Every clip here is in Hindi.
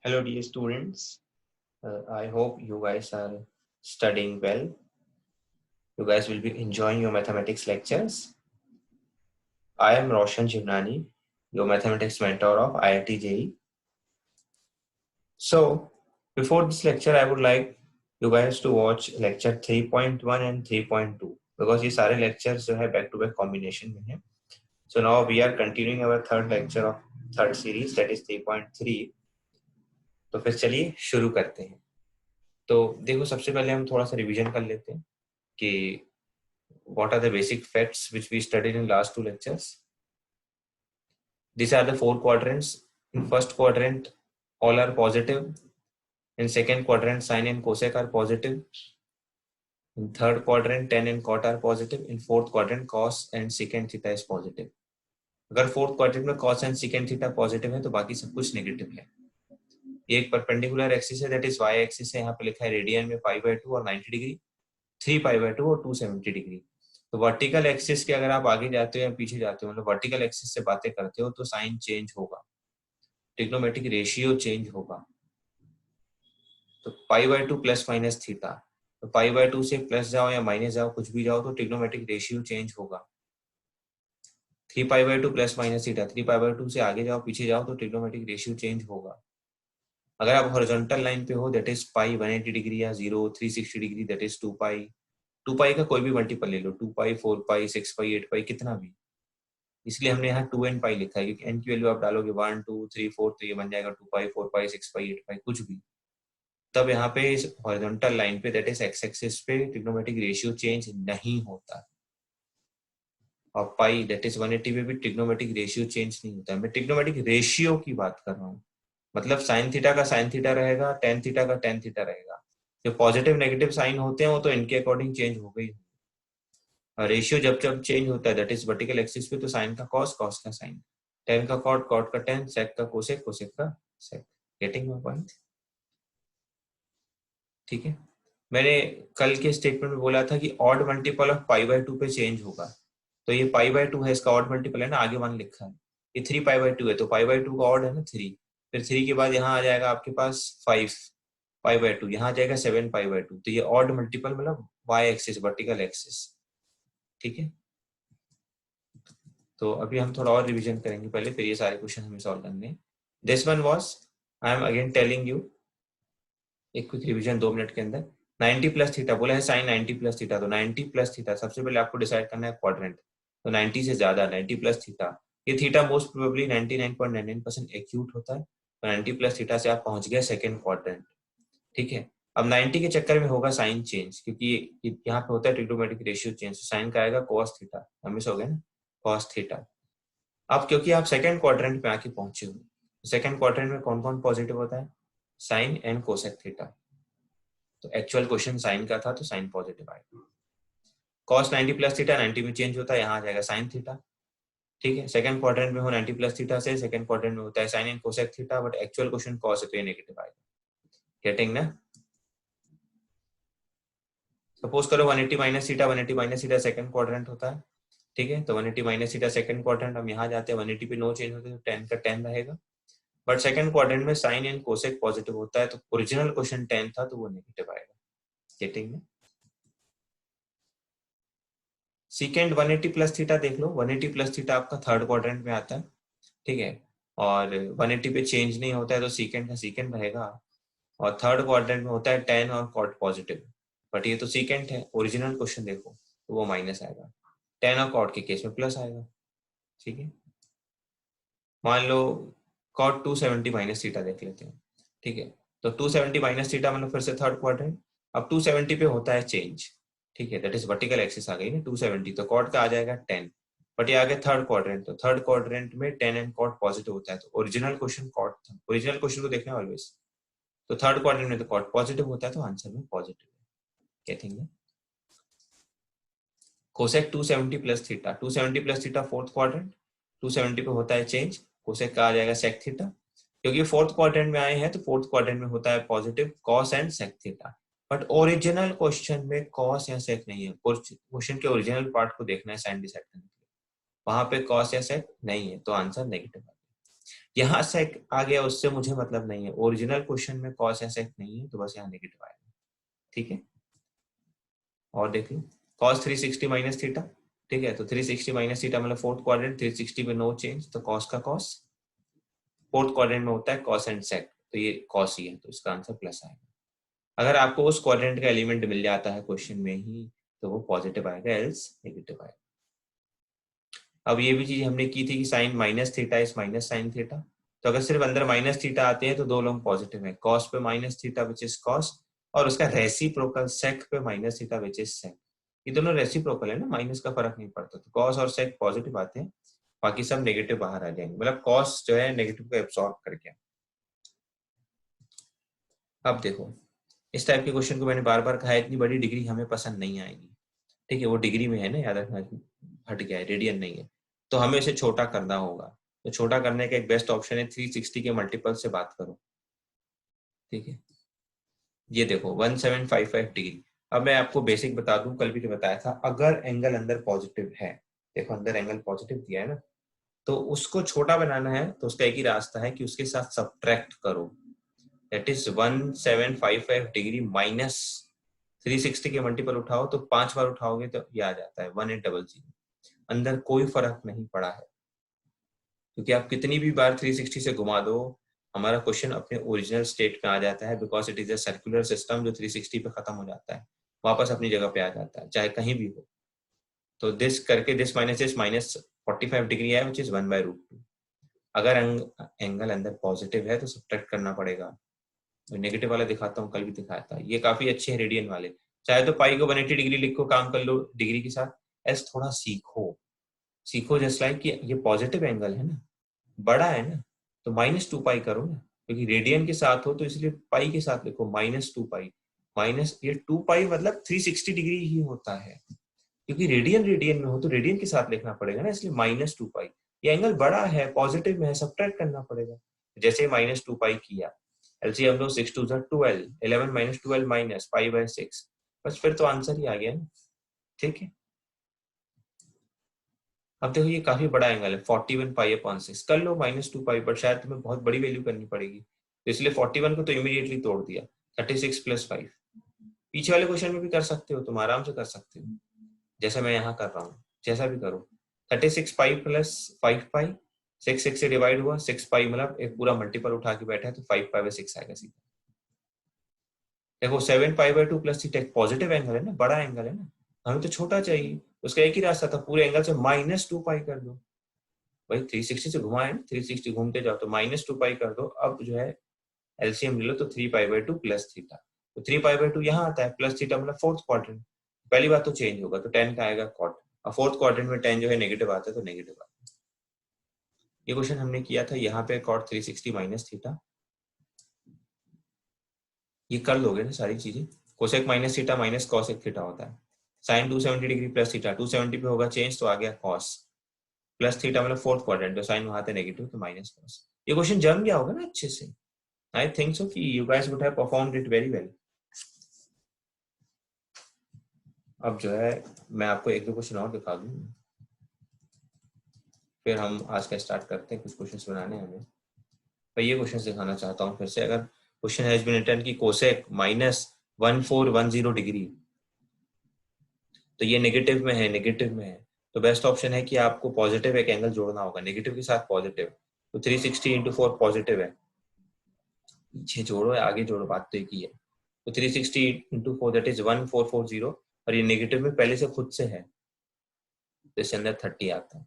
Hello, dear students. I hope you guys are studying well. You guys will be enjoying your mathematics lectures. I am Roshan Jivnani, your mathematics mentor of IIT JEE. So, before this lecture, I would like you guys to watch lecture 3.1 and 3.2 because ये सारे lectures जो है back to back combination में हैं. So now we are continuing our third lecture of third series, that is 3.3. तो फिर चलिए शुरू करते हैं. तो देखो, सबसे पहले हम थोड़ा सा रिवीजन कर लेते हैं कि what are the basic facts which we studied in last two lectures. These are the four quadrants. In first quadrant, all are positive. In second quadrant, sine and cosec are positive. In third quadrant, tan and cot are positive. In fourth quadrant, cos and secant theta is positive. अगर फोर्थ क्वाड्रेंट में cos and secant theta positive है तो बाकी सब कुछ नेगेटिव है. ये एक परपेंडिकुलर एक्सिस है, दैट इज y एक्सिस है. यहाँ पे लिखा है रेडियन में π/2 और 90 डिग्री, 3π/2 और 270 डिग्री. तो वर्टिकल एक्सिस के अगर आप आगे जाते हो या पीछे जाते हो, मतलब वर्टिकल एक्सिस से बातें करते हो, तो साइन चेंज होगा, ट्रिग्नोमेट्रिक रेशियो चेंज होगा. तो π/2 प्लस माइनस थीटा, तो π/2 से प्लस जाओ या माइनस जाओ, कुछ भी जाओ, तो ट्रिग्नोमेट्रिक रेशियो चेंज होगा. 3π/2 प्लस माइनस थीटा, 3π/2 से आगे जाओ पीछे जाओ तो ट्रिग्नोमेट्रिक रेशियो चेंज होगा. अगर आप हॉरिजॉन्टल लाइन पे हो, दैट इज पाई 180 डिग्री या 0 360 डिग्री, दैट इज 2π का कोई भी मल्टीपल ले लो, 2π 4π 6π 8π कितना भी. इसलिए हमने यहाँ 2n पाई लिखा है क्योंकि n की वैल्यू आप डालोगे 1 2 3 4 तो ये बन जाएगा 2π 4π 6π 8π कुछ भी. तब यहाँ पे इस हॉरिजॉन्टल लाइन पे, दैट इज एक्स एक्सिस पे, ट्रिग्नोमेट्रिक रेशियो चेंज नहीं होता. और पाई दैट इज 180 पे भी ट्रिग्नोमेट्रिक रेशियो चेंज नहीं होता है. मैं ट्रिग्नोमेट्रिक रेशियो की बात कर रहा हूँ, मतलब साइन थीटा का साइन थीटा रहेगा, टेन थीटा का टेन थीटा रहेगा. जो पॉजिटिव नेगेटिव साइन होते हैं वो तो इनके अकॉर्डिंग चेंज हो गई. रेशियो जब जब चेंज होता है, दैट इज वर्टिकल एक्सिस पे, तो साइन का कॉस, कॉस का साइन, टेन का कॉट, कॉट का टेन, सेक का कोसेक, कोसेक का सेक. Getting my point? ठीक है. मैंने कल के स्टेटमेंट में बोला था कि ऑड मल्टीपल ऑफ π/2 पे चेंज होगा. तो ये π/2 है, इसका ऑड मल्टीपल है ना, आगे 1 लिखा है. ये 3π/2 है, तो π/2 का ऑड है ना 3. फिर 3 के बाद यहाँ आ जाएगा आपके पास 5π/2, यहाँ आ जाएगा 7π/2. तो ये ऑड मल्टीपल मतलब y एक्सिस, वर्टिकल एक्सिस. ठीक है. तो अभी हम थोड़ा और रिवीजन करेंगे पहले, फिर ये सारे क्वेश्चन हमें सॉल्व करने. This one was, I am again telling you, एक क्विक रिवीजन 2 मिनट के अंदर. 90 प्लस थीटा बोला है, साइन 90 प्लस थीटा, तो 90 प्लस थीटा सबसे पहले आपको डिसाइड करना है क्वाड्रेंट. तो 90 से ज्यादा, 90 प्लस थीटा, ये थीटा मोस्ट प्रोबेबली 99.99% एक्यूट होता है. तो 90 प्लस थीटा से आप पहुंच गए सेकेंड क्वाड्रेंट. ठीक है. अब 90 के चक्कर में होगा साइन चेंज, क्योंकि यहाँ पे होता है ट्रिग्नोमेट्रिक रेशियो चेंज. साइन का आएगा cos थीटा, मिस हो गया ना, cos थीटा. अब क्योंकि आप सेकंड क्वाड्रेंट में आके पहुंचे हो, सेकंड क्वाड्रेंट में कौन कौन पॉजिटिव होता है? Sine and cosec theta. तो एक्चुअल क्वेश्चन साइन का था तो साइन पॉजिटिव आएगा. cos 90 प्लस थीटा 90 में चेंज होता है, यहाँ आ जाएगा साइन थीटा. ठीक है. सेकंड क्वाड्रेंट में हो 90 प्लस थीटा से, सेकंड क्वाड्रेंट में होता है sine and cosec theta, but actual question cos है तो ये नेगेटिव आएगा. गेटिंग ना? सपोज करो 180 minus theta, 180 minus theta second quadrant होता है. ठीक है. तो 180 माइनस थीटा सेकंड क्वाड्रेंट, हम यहाँ जाते हैं 180 पे नो चेंज होते तो 10 का 10 रहेगा. बट सेकंड क्वाड्रेंट में साइन एंड कोसेक पॉजिटिव होता है, तो ओरिजिनल क्वेश्चन 10 था तो वो नेगेटिव आएगा. गेटिंग में? सीकेंड 180 प्लस थीटा देख लो, 180 प्लस थीटा आपका थर्ड क्वाड्रेंट में आता है. ठीक है. और 180 पे चेंज नहीं होता है तो सीकेंड का सीकेंड रहेगा. और थर्ड क्वाड्रेंट में होता है टेन और कॉट पॉजिटिव, बट ये तो सीकेंड है. ओरिजिनल क्वेश्चन देखो तो वो माइनस आएगा. टेन और कॉट के केस में प्लस आएगा. ठीक है. मान लो कॉट 270 माइनस थीटा देख लेते हैं. ठीक है. तो 270 माइनस थीटा मतलब फिर से थर्ड क्वाड्रेंट. अब 270 पे होता है चेंज. ठीक है. दैट इज वर्टिकल एक्सिस आ गई ना 270, तो कॉट का आ जाएगा 10. बट ये आ गया थर्ड क्वाड्रेंट, तो थर्ड क्वाड्रेंट में 10 एंड कॉट पॉजिटिव होता है, तो ओरिजिनल क्वेश्चन कॉट था. ओरिजिनल क्वेश्चन को देखना ऑलवेज. तो थर्ड क्वाड्रेंट में तो कॉट पॉजिटिव होता है, तो आंसर में पॉजिटिव है. क्या थिंग है? Cosec 270 plus theta, 270 plus theta fourth quadrant, 270 पे होता है चेंज, कोसेक का आ जाएगा सेक थीटा. क्योंकि फोर्थ क्वाड्रेंट में आए हैं तो फोर्थ क्वाड्रेंट में होता है positive cos and sec theta. But original question में कॉस या सेक नहीं है. क्वेश्चन के ओरिजिनल पार्ट को देखना है साइन डिसाइड करने के लिए, वहां पे कॉस या सेक नहीं है, तो आंसर नेगेटिव है. यहाँ सेक आ गया उससे मुझे मतलब नहीं है, ओरिजिनल क्वेश्चन में कॉस या सेक नहीं है, तो बस यहाँ नेगेटिव आएगा। ठीक है, और देख लो कॉस 360 माइनस थीटा। ठीक है, तो 360 माइनस थीटा मतलब फोर्थ क्वाड्रेंट, 360 में नो चेंज, तो कॉस का कॉस, फोर्थ क्वाड्रेंट में होता है कॉस एंड सेक, तो ये कॉस ही है, तो इसका आंसर प्लस आएगा। अगर आपको उस क्वाड्रेंट का एलिमेंट मिल जाता है क्वेश्चन में ही तो वो पॉजिटिव आएगा, एल्स नेगेटिव आएगा। अब ये भी चीज हमने की थी कि sine minus theta is minus sine theta, तो अगर सिर्फ अंदर माइनस थीटा आते हैं तो दो लोग पॉजिटिव है, कॉस पे minus theta which is cos, और उसका रेसिप्रोकल सेक पे minus theta which is sec. ये दोनों रेसिप्रोकल है ना, माइनस का फर्क नहीं पड़ता, तो कॉस और सेक पॉजिटिव आते हैं, बाकी सब नेगेटिव बाहर आ जाएंगे, मतलब कॉस जो है नेगेटिव को एब्सॉर्ब करके। अब देखो इस टाइप के क्वेश्चन को मैंने बार बार कहा है, इतनी बड़ी डिग्री हमें पसंद नहीं आएगी। ठीक है, वो डिग्री में है ना, याद रखना, हट गया है, रेडियन नहीं है, तो हमें इसे छोटा करना होगा। तो छोटा करने का एक बेस्ट ऑप्शन है 360 के मल्टीपल से बात करो। ठीक है, ये देखो 1755 डिग्री। अब मैं आपको बेसिक बता दूं, कल भी तो बताया था, अगर एंगल अंदर पॉजिटिव है, देखो अंदर एंगल पॉजिटिव दिया है ना, तो उसको छोटा बनाना है तो उसका एक ही रास्ता है कि उसके साथ सब्ट्रैक्ट करो, दैट इज 1755 डिग्री माइनस 360 के मल्टीपल उठाओ, तो 5 बार उठाओगे तो ये आ जाता है 1800। अंदर कोई फर्क नहीं पड़ा है, क्योंकि आप कितनी भी बार 360 से घुमा दो, हमारा क्वेश्चन अपने ओरिजिनल स्टेट में आ जाता है, because it is a circular system जो 360 पे खत्म हो जाता है, वापस अपनी जगह पे आ जाता है, चाहे कहीं भी हो। तो दिस करके दिस माइनस 45 डिग्री है विच इज 1/√2। अगर एंगल अंदर पॉजिटिव है तो सब्ट्रैक्ट करना पड़ेगा। नेगेटिव वाला दिखाता हूँ, कल भी दिखाया था, ये काफी अच्छे है रेडियन वाले। चाहे तो पाई को 180 डिग्री लिखो, काम कर लो डिग्री के साथ, एस थोड़ा सीखो, सीखो जस्ट लाइक कि ये पॉजिटिव एंगल है ना, बड़ा है ना, तो -2 पाई करो ना, क्योंकि रेडियन के साथ हो तो इसलिए पाई के साथ लिखो -2 पाई, माइनस ये 2 पाई मतलब 360 डिग्री ही होता है, क्योंकि रेडियन रेडियन में हो तो रेडियन के साथ लिखना पड़ेगा ना, इसलिए -2 पाई। ये एंगल बड़ा है, पॉजिटिव में है, सब्ट्रैक्ट करना पड़ेगा। जैसे -2 पाई किया, एलसीएम लो 6 2 12, 11 -12 माइनस पाई/6, बस फिर तो आंसर ही आ गया ना। ठीक है, अब देखो ये काफी बड़ा एंगल है, 41 पाई/6 कर लो -2 पाई, पर शायद तुम्हें बहुत बड़ी वैल्यू करनी पड़ेगी, तो इसलिए 41 को तो इमीडिएटली तोड़ दिया, 36 + 5। पीछे वाले क्वेश्चन में भी कर सकते हो, तुम आराम से कर सकते हो, जैसा मैं यहाँ कर रहा हूँ, जैसा भी करो। 36 पाई + 5 पाई, 6 से डिवाइड हुआ, 6 पाई मतलब एक पूरा मल्टीपल उठा के बैठा है, तो 5 पाई/6 आएगा सीधा। देखो 7 पाई/2 + थीटा एक पॉजिटिव एंगल है ना, बड़ा एंगल है ना, हमें तो छोटा चाहिए, उसका एक ही रास्ता था, पूरे एंगल से -2 पाई कर दो। भाई 360 से घुमाए ना, 360 घूमते जाओ तो -2 पाई कर दो। अब जो है एलसीएम ले लो, तो 3 पाई/2 + थीटा, तो 3 पाई/2 यहाँ आता है, प्लस थीटा मतलब फोर्थ क्वाड्रेंट, पहली बात तो चेंज होगा, तो 10 का आएगा कॉट, और फोर्थ क्वाड्रेंट में 10 जो है नेगेटिव आता है, तो नेगेटिव आता है। ये क्वेश्चन हमने किया था, यहाँ पे कॉट 360 माइनस थीटा, ये कर लोगे ना सारी चीजें। Cosec minus theta minus cosec theta होता है, साइन 270 डिग्री प्लस थीटा, 270 पे होगा चेंज तो आ गया कॉस, प्लस थीटा मतलब फोर्थ क्वाड्रेंट, तो साइन वहां था नेगेटिव, तो माइनस कॉस। ये क्वेश्चन जम गया होगा ना अच्छे से, आई थिंक सो कि you guys would have performed it very well. अब जो है मैं आपको एक दो क्वेश्चन और दिखा दूं, फिर हम आज का स्टार्ट करते हैं, कुछ क्वेश्चंस बनाने हमें। तो ये क्वेश्चन दिखाना चाहता हूँ फिर से, अगर क्वेश्चन हैज बीन रिटन की कोसेक -1410 डिग्री, तो ये नेगेटिव में है, नेगेटिव में है, तो बेस्ट ऑप्शन है कि आपको पॉजिटिव एक एंगल जोड़ना होगा, नेगेटिव के साथ पॉजिटिव, तो 360 × 4 पॉजिटिव है, पीछे जोड़ो या आगे जोड़ो, बात तो एक ही है, तो 360 × 4 दैट इज 1440, और ये नेगेटिव में पहले से खुद से है, तो इसके अंदर 30 आता है।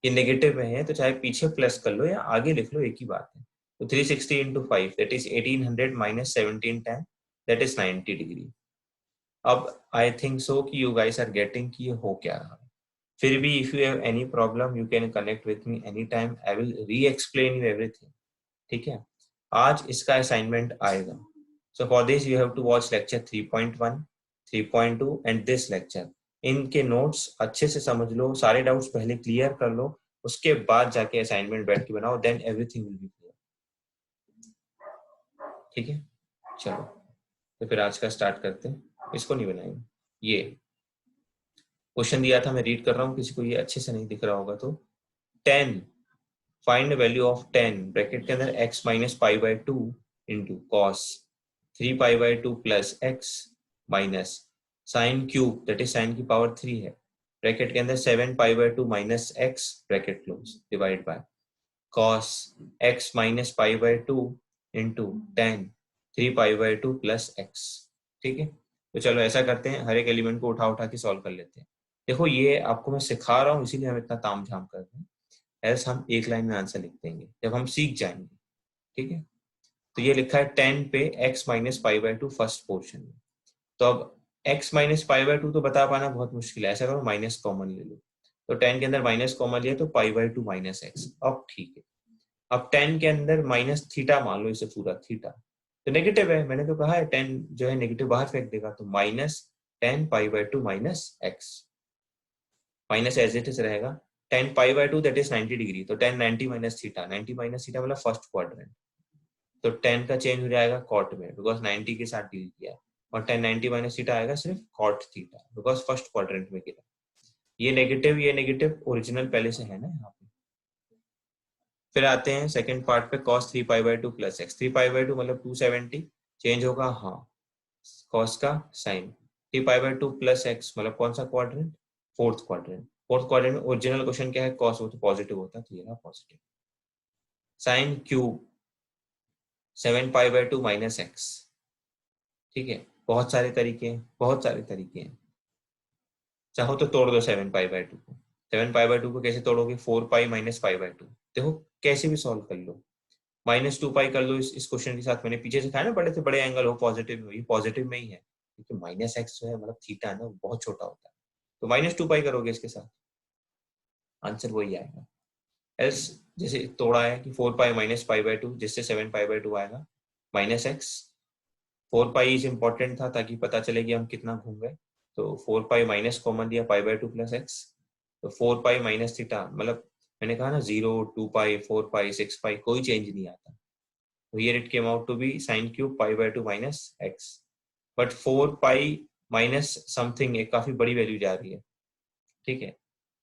ये नेगेटिव में है तो चाहे पीछे प्लस कर लो या आगे लिख लो, एक ही बात है। तो 360 × 5 that is 1800 minus 1710 that is 90 degree. अब आई थिंक सो कि यू गाइस आर गेटिंग कि ये हो क्या रहा है। फिर भी if you have any problem you can connect with me any time, I will re explain you everything. ठीक है, आज इसका असाइनमेंट आएगा, so for this you have to watch lecture 3.1, 3.2 and this lecture. इनके नोट्स अच्छे से समझ लो, सारे डाउट्स पहले क्लियर कर लो, उसके बाद जाके असाइनमेंट बैठ के बनाओ, then everything will be clear. ठीक है, चलो तो फिर आज का स्टार्ट करते हैं, इसको नहीं बनाएंगे। ये क्वेश्चन दिया था, मैं रीड कर रहा हूँ, किसी को ये अच्छे से नहीं दिख रहा होगा तो 10 फाइंड वैल्यू ऑफ 10 ब्रैकेट के अंदर x minus pi by 2 into cos 3 pi by 2 plus x minus sine cube that is sine की पावर 3 है ब्रैकेट के अंदर 7 पाई by 2 minus x bracket close divide by cos x minus pi by 2 into 10 3 pi by 2 plus x। ठीक है, तो चलो ऐसा करते हैं, हर एक एलिमेंट को उठा उठा के सॉल्व कर लेते हैं। देखो ये आपको मैं सिखा रहा हूँ इसीलिए हम इतना ताम झाम कर रहे हैं, ऐसा हम एक लाइन में आंसर लिख देंगे जब हम सीख जाएंगे। ठीक है, तो ये लिखा है 10 पे x minus pi by 2 first portion में। तो अब x माइनस पाई बाय 2 तो बता पाना बहुत मुश्किल है, ऐसा करो माइनस कॉमन ले लो। तो 10 के अंदर माइनस कॉमन लिया तो पाई बाय 2 माइनस x। अब ठीक है, अब 10 के अंदर माइनस थीटा मान लो, इसे पूरा थीटा तो नेगेटिव है, मैंने तो कहा है 10 जो है नेगेटिव बाहर फेंक देगा, तो minus 10 pi by 2 minus x minus as it is रहेगा 10 pi by 2 that is 90 degree, तो 10 90 माइनस थीटा, 90 माइनस थीटा मतलब फर्स्ट क्वाड्रेंट, तो 10 का चेंज हो जाएगा कॉट में बिकॉज 90 के साथ डील किया, और 10 90 माइनस थीटा आएगा सिर्फ cot theta because first quadrant में गिरा। ये नेगेटिव ओरिजिनल पहले से है ना यहाँ पे। फिर आते हैं सेकंड पार्ट पे, cos 3 pi by 2 plus x 3 pi by 2 मतलब 270 चेंज होगा, हाँ cos का sine 3 pi by 2 plus x मतलब कौन सा क्वाड्रेंट, फोर्थ क्वाड्रेंट में ओरिजिनल क्वेश्चन क्या है cos, वो तो पॉजिटिव होता है तो ये रहा positive. Sine cube 7 pi by 2 minus x। ठीक है, बहुत सारे तरीके हैं, चाहो तो तोड़ दो 7 पाई बाय 2 को। 7 पाई बाय 2 को कैसे तोड़ोगे, 4 पाई माइनस पाई बाय 2, देखो कैसे भी सॉल्व कर लो, माइनस 2 पाई कर लो इस क्वेश्चन के साथ, मैंने पीछे से खाया ना बड़े से बड़े एंगल हो पॉजिटिव में, ये पॉजिटिव में ही है क्योंकि माइनस एक्स जो है मतलब थीटा है ना बहुत छोटा होता है, तो माइनस 2 पाई करोगे इसके साथ, आंसर वही आएगा। एल्स जैसे तोड़ा है कि 4 पाई माइनस पाई बाय 2 जिससे 7 पाई बाय 2 आएगा minus x, 4 pi is important था ताकि पता चले कि हम कितना घूम गए, तो 4 पाई माइनस कॉमन दिया पाई बाय 2 प्लस एक्स, तो 4 पाई माइनस थीटा मतलब मैंने कहा ना 0 2 पाई 4 पाई 6 पाई कोई चेंज नहीं आता, तो here it came out to be sin cube pi by 2 minus x, but 4 pi minus something एक काफी बड़ी वैल्यू जा रही है। ठीक है,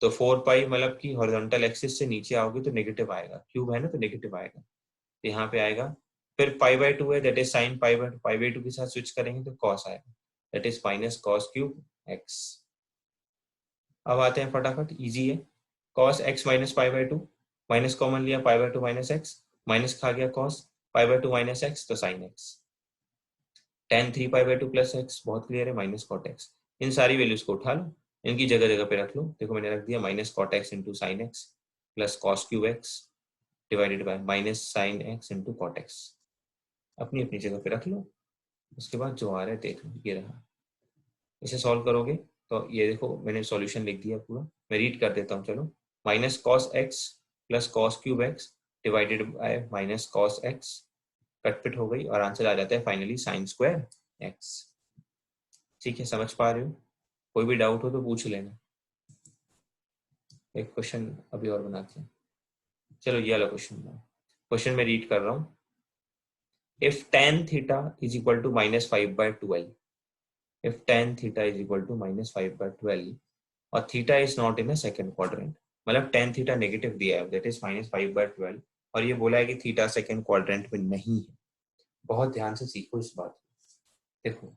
तो 4 पाई मतलब कि हॉरिजॉन्टल एक्सिस से नीचे आओगे तो नेगेटिव आएगा, क्यूब है ना तो नेगेटिव आएगा, तो यहाँ पे आएगा। फिर पाई बाय 2 है that is sine pi by 2 के साथ स्विच करेंगे तो कॉस आएगा that is minus cos cube x. अब आते हैं फटाफट, इजी है, cos x minus pi by 2 minus common लिया pi by 2 minus x, minus खा गया cos pi by 2 minus x तो sine x, tan 3 pi by 2 plus x बहुत क्लियर है माइनस कॉट एक्स, इन सारी वैल्यूज को उठा लो, इनकी जगह जगह पे रख लो, देखो मैंने रख दिया minus cot x into sine x plus cos cube x divided by minus sine x into cot x, अपनी अपनी जगह पे रख लो, उसके बाद जो आ रहा है देख लो, ये रहा। इसे सॉल्व करोगे तो ये देखो मैंने सॉल्यूशन लिख दिया पूरा, मैं रीड कर देता हूँ चलो, minus cos x plus cos cube x divided by minus cos x, कटपिट हो गई और आंसर आ जाता है फाइनली साइन स्क्वायर एक्स। ठीक है, समझ पा रहे हो, कोई भी डाउट हो तो पूछ लेना। एक क्वेश्चन अभी और बनाते हैं, चलो ये वाला क्वेश्चन मैं रीड कर रहा हूँ, if tan theta is equal to minus 5/12, if tan theta is equal to minus 5/12 और theta is not in second quadrant, मतलब tan थीटा नेगेटिव दिया है दैट इज माइनस 5/12 और ये बोला है कि थीटा सेकंड क्वाड्रेंट में नहीं है। बहुत ध्यान से सीखो इस बात को, देखो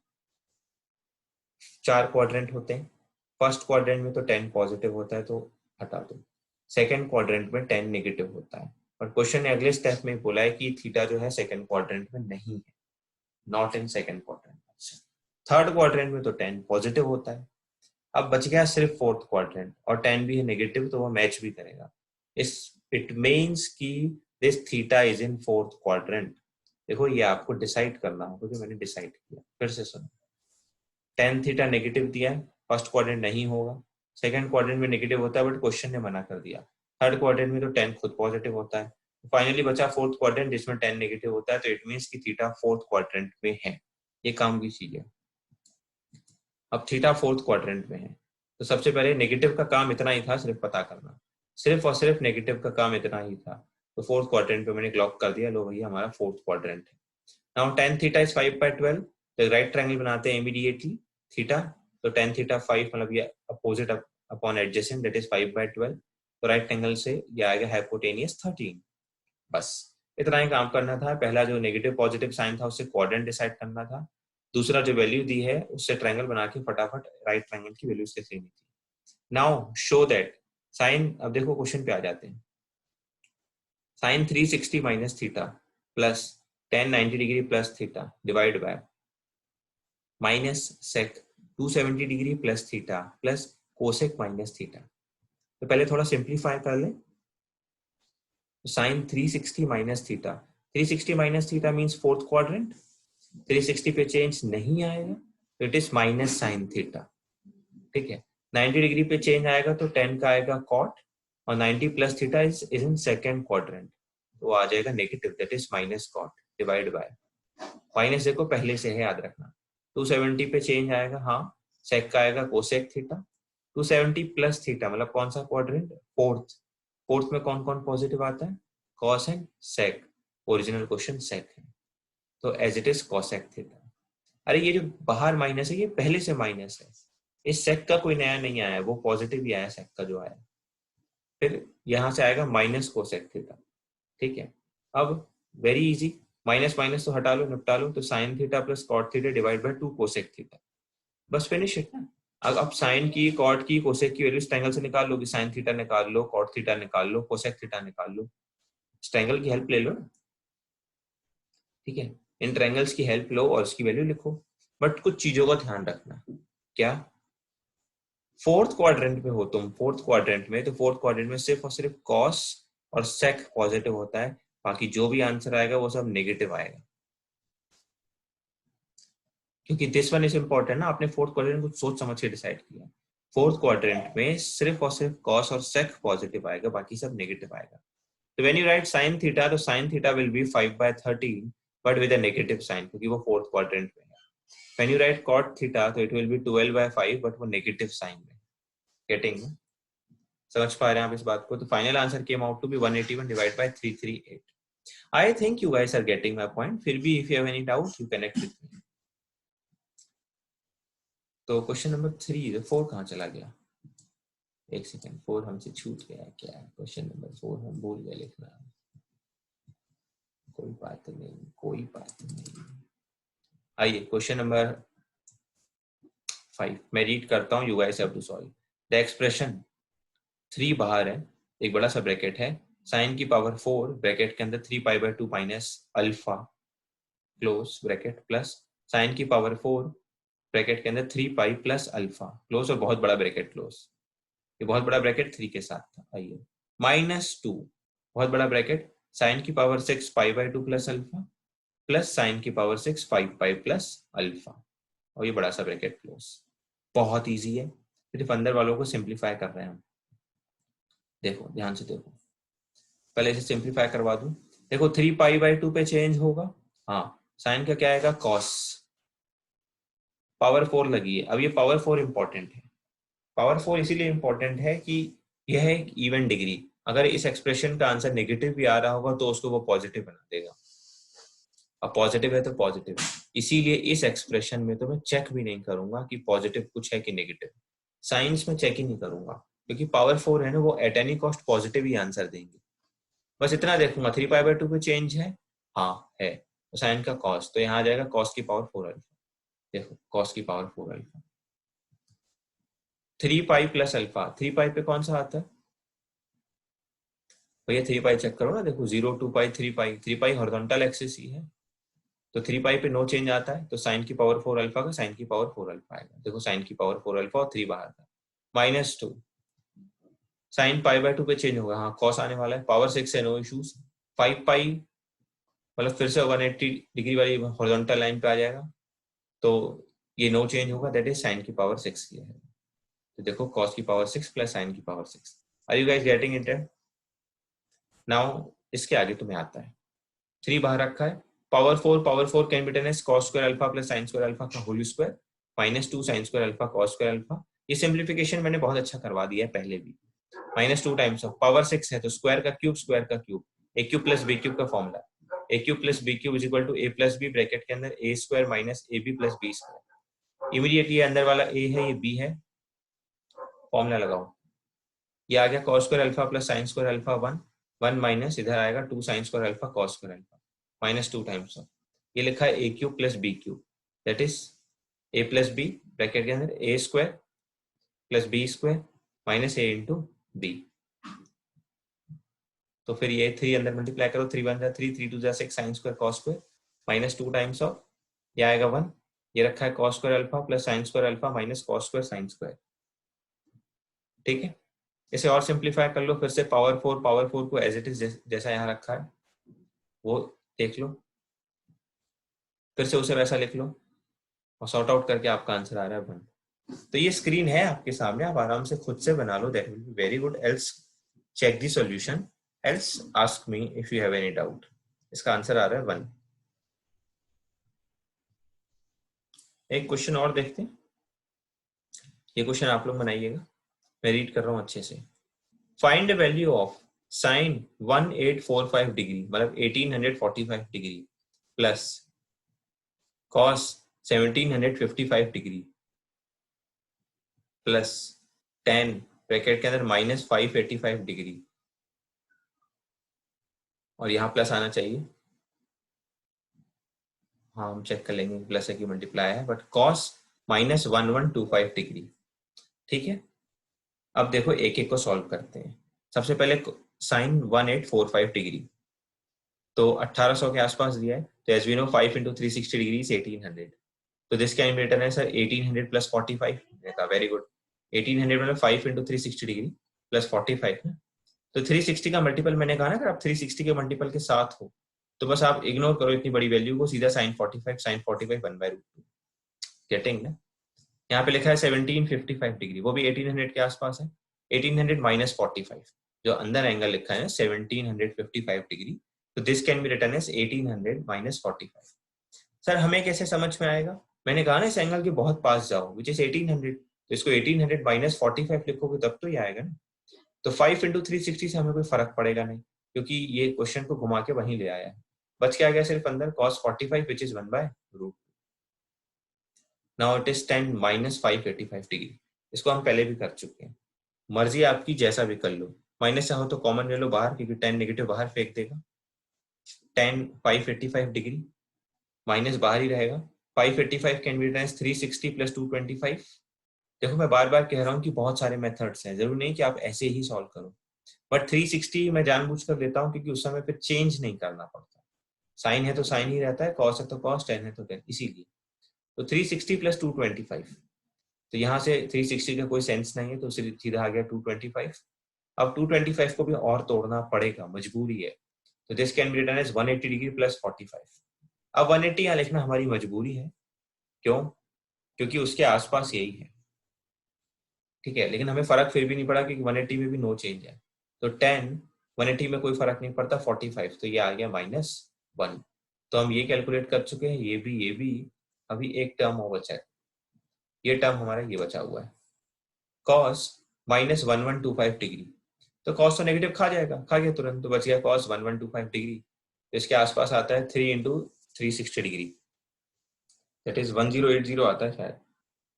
4 क्वाड्रेंट होते हैं, फर्स्ट क्वाड्रेंट में तो 10 पॉजिटिव होता है तो हटा दो, सेकंड क्वाड्रेंट में 10 नेगेटिव होता है, और क्वेश्चन ने अगले स्टेप में बोला है कि थीटा जो है सेकंड क्वाड्रेंट में नहीं है, not in second quadrant. Third quadrant में तो 10 पॉजिटिव होता है, अब बच गया सिर्फ फोर्थ क्वाड्रेंट और 10 भी है नेगेटिव तो वो मैच भी करेगा, इस इट मींस कि this theta is in fourth quadrant. देखो ये आपको डिसाइड करना होगा, जो मैंने डिसाइड किया, फिर से सुनो, tan थीटा नेगेटिव दिया है, फर्स्ट क्वाड्रेंट नहीं होगा, सेकंड क्वाड्रेंट में नेगेटिव होता है बट क्वेश्चन ने मना कर दिया, थर्ड क्वाड्रेंट में तो 10 खुद पॉजिटिव होता है, फाइनली बचा फोर्थ क्वाड्रेंट जिसमें 10 नेगेटिव होता है, तो इट मींस कि थीटा फोर्थ क्वाड्रेंट में है, ये काम की चीज है। अब थीटा फोर्थ क्वाड्रेंट में है तो सबसे पहले नेगेटिव का काम इतना ही था, सिर्फ पता करना, सिर्फ और सिर्फ नेगेटिव का काम इतना ही था, तो फोर्थ क्वाड्रेंट पे मैंने क्लॉक कर दिया, लो भैया हमारा फोर्थ क्वाड्रेंट है। नाउ tan थीटा इज 5/12, तो राइट ट्रायंगल बनाते हैं इमीडिएटली, थीटा तो tan थीटा 5 मतलब ये opposite upon adjacent that is 5/12, तो राइट एंगल से ये आएगा हाइपोटेनियस 13। बस इतना ही काम करना था। पहला जो नेगेटिव पॉजिटिव साइन था उससे क्वाड्रेंट डिसाइड करना था, दूसरा जो वैल्यू दी है उससे ट्रायंगल बना के फटाफट राइट ट्रायंगल की वैल्यू उससे लेनी थी। नाउ शो दैट साइन, अब देखो क्वेश्चन पे आ जाते हैं। Sine 360 minus theta plus tan 90 degree plus theta divide by minus sec 270 degree plus theta plus cosec minus theta. तो पहले थोड़ा सिंप्लीफाई कर लें। Sine 360 minus theta, 360 minus theta means fourth quadrant, 360 पे चेंज नहीं आएगा तो it is minus sine theta. ठीक है, 90 डिग्री पे चेंज आएगा तो 10 का आएगा कॉट, और 90 plus theta is in second quadrant, तो आ जाएगा negative, that is minus cot divide by minus, देखो पहले से है याद रखना। 270 पे चेंज आएगा, हाँ सेक का आएगा कोसेक थीटा, 270 प्लस थीटा मतलब कौन सा क्वाड्रेंट, फोर्थ, फोर्थ में कौन कौन पॉजिटिव आता है, cos and sec, original question sec है तो as it is cosec theta. अरे ये जो बाहर माइनस है ये पहले से माइनस है, इस सेक का कोई नया नहीं आया, वो पॉजिटिव ही आया सेक का जो आया, फिर यहां से आएगा माइनस कोसेक थीटा। ठीक है, अब वेरी इजी, माइनस माइनस तो हटा लो, निपटा लो, तो sine theta plus cot theta divide by 2 cosec theta, बस फिनिश इट ना। अब साइन की, कॉट की, कोसेक की वैल्यू इस ट्रायंगल से निकाल लो, कि साइन थीटा निकाल लो, कॉट थीटा निकाल लो, कोसेक थीटा निकाल लो, इस ट्रायंगल की हेल्प ले लो। ठीक है, इन ट्रायंगल्स की हेल्प लो और इसकी वैल्यू लिखो, बट कुछ चीजों का ध्यान रखना। क्या, फोर्थ क्वाड्रेंट में हो तुम, फोर्थ क्वाड्रेंट में, तो फोर्थ क्वाड्रेंट में सिर्फ और सिर्फ कॉस और सेक पॉजिटिव होता है, बाकी जो भी आंसर आएगा वो सब नेगेटिव आएगा, क्योंकि दिस वन इज इंपॉर्टेंट ना, आपने फोर्थ क्वाड्रेंट को सोच समझ के डिसाइड किया। फोर्थ क्वाड्रेंट में सिर्फ और सिर्फ कॉस और सेक पॉजिटिव आएगा, बाकी सब नेगेटिव आएगा। तो when you write sine theta, तो sine theta will be 5/13 but with a negative sign, क्योंकि वो फोर्थ क्वाड्रेंट में है। When you write cot theta, तो इट विल बी 12/5 बट वो नेगेटिव साइन में। गेटिंग, समझ पा रहे हैं आप इस बात को? तो final answer came out to be 181 divide by 338। I think you guys are getting my point, फिर भी if you have any doubt you connect with me. तो क्वेश्चन नंबर 3, 4 कहाँ चला गया, एक सेकंड, 4 हमसे छूट गया है क्या, क्वेश्चन नंबर 4 हम भूल गए लिखना, कोई बात नहीं, कोई बात नहीं। आइए क्वेश्चन नंबर 5 मैं रीड करता हूँ, you guys have to solve the expression. 3 बाहर है, एक बड़ा सा ब्रैकेट है, साइन की पावर 4 ब्रैकेट के अंदर 3π/2 minus alpha close bracket plus sine की पावर 4 ब्रैकेट के अंदर 3π प्लस अल्फा क्लोज, और बहुत बड़ा ब्रैकेट क्लोज, ये बहुत बड़ा ब्रैकेट 3 के साथ था। आइए -2 बहुत बड़ा ब्रैकेट साइन की power 6π/2 plus alpha plus sine की पावर 6 5π प्लस अल्फा, और ये बड़ा सा ब्रैकेट क्लोज। बहुत इजी है, सिर्फ अंदर वालों को सिंप्लीफाई कर रहे हैं हम। देखो ध्यान से देखो, पहले इसे सिंप्लीफाई करवा दूं। देखो 3π/2 पे चेंज होगा, हाँ साइन का क्या आएगा, कॉस, पावर 4 लगी है। अब ये पावर 4 इंपॉर्टेंट है, पावर 4 इसीलिए इंपॉर्टेंट है कि यह है एक इवन डिग्री, अगर इस एक्सप्रेशन का आंसर नेगेटिव भी आ रहा होगा तो उसको वो पॉजिटिव बना देगा, अब पॉजिटिव है तो पॉजिटिव, इसीलिए इस एक्सप्रेशन में तो मैं चेक भी नहीं करूंगा कि पॉजिटिव कुछ है कि नेगेटिव, साइंस में चेक ही नहीं करूंगा, क्योंकि पावर 4 है ना, वो at any cost positive he answer देंगे। बस इतना देखूंगा 3π/2 पे चेंज है, हाँ है, तो साइन का कॉस, तो यहाँ आ जाएगा कॉस की पावर 4 अल्फा, देखो कॉस की पावर 4 अल्फा, 3π प्लस अल्फा, 3π पे कौन सा आता है भैया, 3π चेक करो ना, देखो 0 2π 3π, 3π हॉरिजॉन्टल एक्सिस ही है, तो 3π पे नो चेंज आता है, तो साइन की पावर 4 अल्फा का साइन की पावर 4 अल्फा आएगा, देखो साइन की पावर 4 अल्फा और 3 बाहर था, -2 साइन π/2 पे चेंज होगा, हाँ कॉस आने वाला है, पावर 6 है, नो इश्यूज, 5π मतलब फिर से 180 डिग्री वाली हॉरिजॉन्टल लाइन पे आ जाएगा, तो ये नो चेंज होगा, दैट इज साइन की पावर 6 की है, तो देखो cos की पावर 6 प्लस साइन की power 6, are you guys getting it? Now इसके आगे तुम्हें आता है, 3 बाहर रखा है, power 4 can be written as cos square alpha plus sin square alpha का whole square -2 sin square alpha cos square alpha, ये सिंप्लीफिकेशन मैंने बहुत अच्छा करवा दिया है पहले भी, -2 टाइम्स ऑफ पावर 6 है तो स्क्वायर का cube, a cube plus b cube का formula, a cube plus b cube is equal to a plus b bracket के अंदर a square minus a b plus b square, immediately अंदर वाला ए है, ये बी है, फॉर्मूला लगाओ, ये आ गया cos square alpha plus sine square alpha 1 minus इधर आएगा 2 sine square alpha cos square alpha minus 2 times of ये लिखा है a cube plus b cube that is a plus b bracket के अंदर a square plus b square minus a into b. तो फिर ये 3 अंदर मल्टीप्लाई करो 3 1 3 3 2 6 sine square cos square minus 2 times of ये आएगा 1 ये रखा है cos square alpha plus sine square alpha minus cos square sine square. ठीक है, इसे और सिंप्लीफाई कर लो फिर से पावर 4 को एज इट इज जैसा यहाँ रखा है वो देख लो, फिर से उसे वैसा लिख लो और सॉर्ट आउट करके आपका आंसर आ रहा है 1। तो ये स्क्रीन है आपके सामने, आप आराम से खुद से बना लो, that will be very good. Else check the solution, else ask me if you have any doubt. इसका आंसर आ रहा है 1। एक क्वेश्चन और देखते हैं, ये क्वेश्चन आप लोग बनाइएगा, मैं रीड कर रहा हूं अच्छे से। Find the value of sine 1845 degree मतलब 1845 degree plus cos 1755 degree plus 10 bracket के अंदर माइनस 585 डिग्री और यहाँ प्लस आना चाहिए, हाँ हम चेक कर लेंगे प्लस है कि मल्टीप्लाई है, बट कॉस माइनस 1125 डिग्री। ठीक है, अब देखो एक एक को सॉल्व करते हैं। सबसे पहले साइन 1845 डिग्री तो 1800 के आसपास दिया है, तो as we know 5 into 360 degree is 1800, तो दिस कैन बी रिटन है सर 1800 प्लस 45। वेरी गुड, 1800 मतलब 5 into 360 डिग्री प्लस 45 ना, तो 360 का मल्टीपल मैंने कहा ना, अगर आप 360 के मल्टीपल के साथ हो तो बस आप इग्नोर करो इतनी बड़ी वैल्यू को, सीधा साइन 45 1/√2 गेटिंग ना। यहाँ पे लिखा है 1755 डिग्री, वो भी 1800 के आसपास है, 1800 माइनस 45 जो अंदर एंगल लिखा है 1755 डिग्री, तो this can be written as 1800 minus 45। Sir हमें कैसे समझ में आएगा, मैंने कहा ना इस एंगल के बहुत पास जाओ विच इज 1800, तो इसको 1800 माइनस 45 लिखोगे तब तो ये आएगा ना। तो 5 into 360 से हमें कोई फर्क पड़ेगा नहीं क्योंकि ये क्वेश्चन को घुमा के वहीं ले आया है। बच क्या गया सिर्फ अंदर cos 45 which is 1/√2। Now it is 10 minus 585 degree, इसको हम पहले भी कर चुके हैं, मर्जी आपकी जैसा भी कर लो, माइनस चाहो तो कॉमन ले लो बाहर क्योंकि 10 नेगेटिव बाहर फेंक देगा। 10 585 डिग्री माइनस बाहर ही रहेगा, 585 can be written as 360 plus 225। देखो मैं बार बार कह रहा हूँ कि बहुत सारे मेथड्स हैं, जरूरी नहीं कि आप ऐसे ही सॉल्व करो, बट 360 मैं जानबूझकर देता हूँ क्योंकि उस समय फिर चेंज नहीं करना पड़ता, साइन है तो साइन ही रहता है, कॉस है तो कॉस, टेन है तो टेन, इसीलिए। तो 360 प्लस 225, तो यहाँ से 360 का कोई सेंस नहीं है तो सीधा आ गया 225। अब 225 को भी और तोड़ना पड़ेगा, मजबूरी है, तो this can be written as 180 degree plus 45। अब 180 यहाँ लिखना हमारी मजबूरी है, क्यों, क्योंकि उसके आसपास यही है। ठीक है, लेकिन हमें फर्क फिर भी नहीं पड़ा क्योंकि 180 में भी नो चेंज है, तो 10 180 में कोई फर्क नहीं पड़ता, 45 तो ये आ गया -1। तो हम ये कैलकुलेट कर चुके हैं, ये भी, अभी एक टर्म और बचा है, ये टर्म हमारा ये बचा हुआ है cos माइनस 1125 डिग्री, तो cos तो नेगेटिव खा जाएगा, खा गया तुरंत, तो बच गया cos 1125 डिग्री, तो इसके आसपास आता है 3 into 360 डिग्री दैट इज 1080 आता है शायद,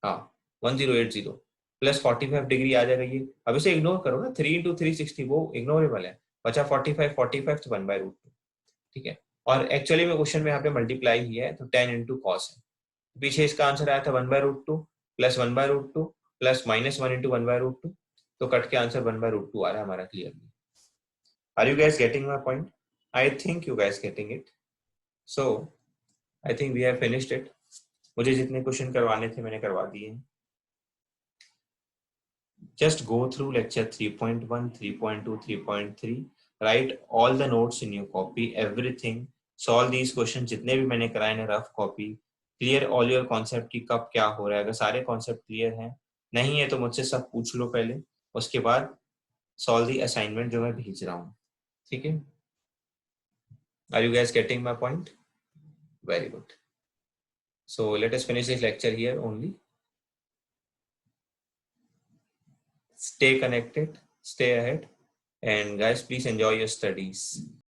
हाँ 1080 प्लस 45 डिग्री आ जाएगा ये। अब इसे इग्नोर करो ना, 3 into 360 वो इग्नोरेबल है, बचा 45 तो 1/√2। ठीक है, और एक्चुअली में क्वेश्चन में यहाँ पे मल्टीप्लाई ही है तो 10 into cos है, पीछे इसका आंसर आया था 1/√2 प्लस 1/√2 प्लस -1 into 1/√2, तो कट के आंसर 1/√2 आ रहा है हमारा clearly. Are you guys getting my point? I think you guys getting it, so I think we have finished it. मुझे जितने क्वेश्चन करवाने थे मैंने करवा दिए। Just go through lecture 3.1, 3.2, 3.3. Write all the notes in your copy, everything. Solve these questions जितने भी मैंने कराए ना rough copy. Clear all your concept कि कब क्या हो रहा है। अगर सारे concept clear हैं, नहीं है तो मुझसे सब पूछ लो पहले, उसके बाद solve the assignment जो मैं भेज रहा हूँ। ठीक है? Are you guys getting my point? Very good. So let us finish this lecture here only. Stay connected, stay ahead, and guys, please enjoy your studies.